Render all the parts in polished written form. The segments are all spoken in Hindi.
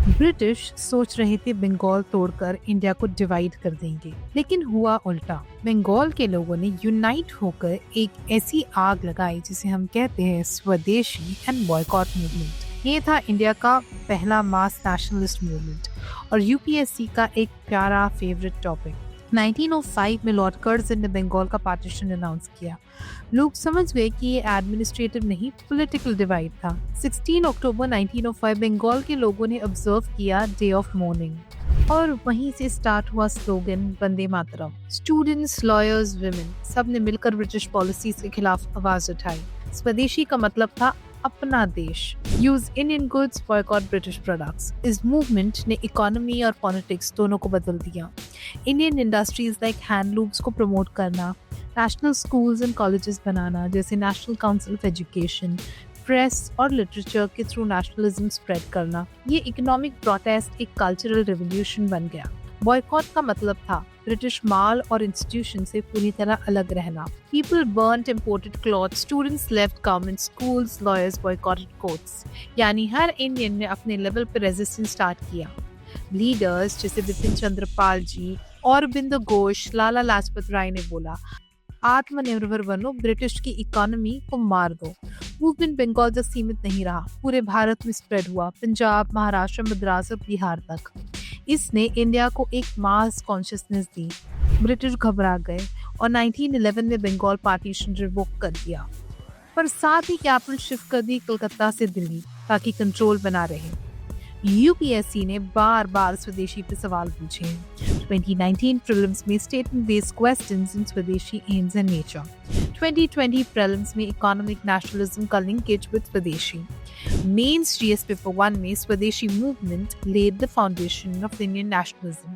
ब्रिटिश सोच रहे थे बंगाल तोड़कर इंडिया को डिवाइड कर देंगे, लेकिन हुआ उल्टा। बंगाल के लोगों ने यूनाइट होकर एक ऐसी आग लगाई जिसे हम कहते हैं स्वदेशी एंड बॉयकॉट मूवमेंट। ये था इंडिया का पहला मास नेशनलिस्ट मूवमेंट और यूपीएससी का एक प्यारा फेवरेट टॉपिक। 1905 में लॉर्ड कर्जन ने बंगाल का पार्टीशन अनाउंस किया। लोग समझ गए कि ये एडमिनिस्ट्रेटिव नहीं, पॉलिटिकल डिवाइड था। 16 अक्टूबर 1905 बंगाल के लोगों ने ऑब्जर्व किया डे ऑफ मॉर्निंग और वहीं से स्टार्ट हुआ slogan Vande Mataram. Students, lawyers, women सब ने मिलकर ब्रिटिश पॉलिसीज के खिलाफ आवाज उठाई। स्वदेशी का मतलब था अपना देश। Use Indian goods, boycott British products. इस मूवमेंट ने इकोनॉमी और पॉलिटिक्स दोनों को बदल दिया। इंडियन इंडस्ट्रीज लाइक हैंडलूम्स को प्रमोट करना, नेशनल स्कूल्स एंड कॉलेजेस बनाना जैसे national council of education, press और लिटरेचर के थ्रू नेशनलिज्म स्प्रेड करना, ये इकोनॉमिक प्रोटेस्ट एक कल्चरल रेवोल्यूशन बन गया। बॉयकॉट का मतलब था ब्रिटिश माल और इंस्टीट्यूशन से पूरी तरह अलग रहना। People burnt imported clothes, students left government schools, lawyers boycotted courts। यानी हर इंडियन ने अपने लेवल पर रेजिस्टेंस स्टार्ट किया। लीडर्स जैसे बिपिन चंद्र पाल जी, अरविंद घोष, लाला लाजपत राय ने बोला, आत्मनिर्भर बनो, ब्रिटिश की इकोनॉमी को मार दो। मूवमेंट बंगाल तक सीमित नहीं रहा, पूरे भारत में स्प्रेड हुआ, पंजाब, महाराष्ट्र, मद्रास और बिहार तक। इसने इंडिया को एक मास कॉन्शियसनेस दी। ब्रिटिश घबरा गए और 1911 में बंगाल पार्टीशन रिवोक कर दिया, पर साथ ही कैपिटल शिफ्ट कर दी कलकत्ता से दिल्ली ताकि कंट्रोल बना रहे। यूपीएससी ने बार बार स्वदेशी पे सवाल पूछे। 2019 प्रीलिम्स में statement based questions in Swadeshi aims and nature. 2020 prelims में इकोनॉमिक नेशनलिज्म का linkage with Swadeshi. Mains GS paper 1 में Swadeshi movement led the foundation of Indian nationalism.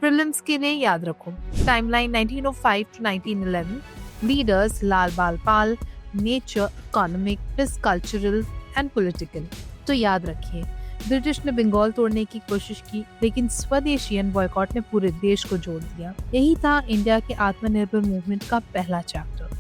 Prelims के लिए याद रखो timeline 1905 to 1911, leaders Lal Bal Pal, nature, economic plus cultural and political. तो याद रखिए, ब्रिटिश ने बंगाल तोड़ने की कोशिश की, लेकिन स्वदेशी एंड बॉयकॉट ने पूरे देश को जोड़ दिया। यही था इंडिया के आत्मनिर्भर मूवमेंट का पहला चैप्टर।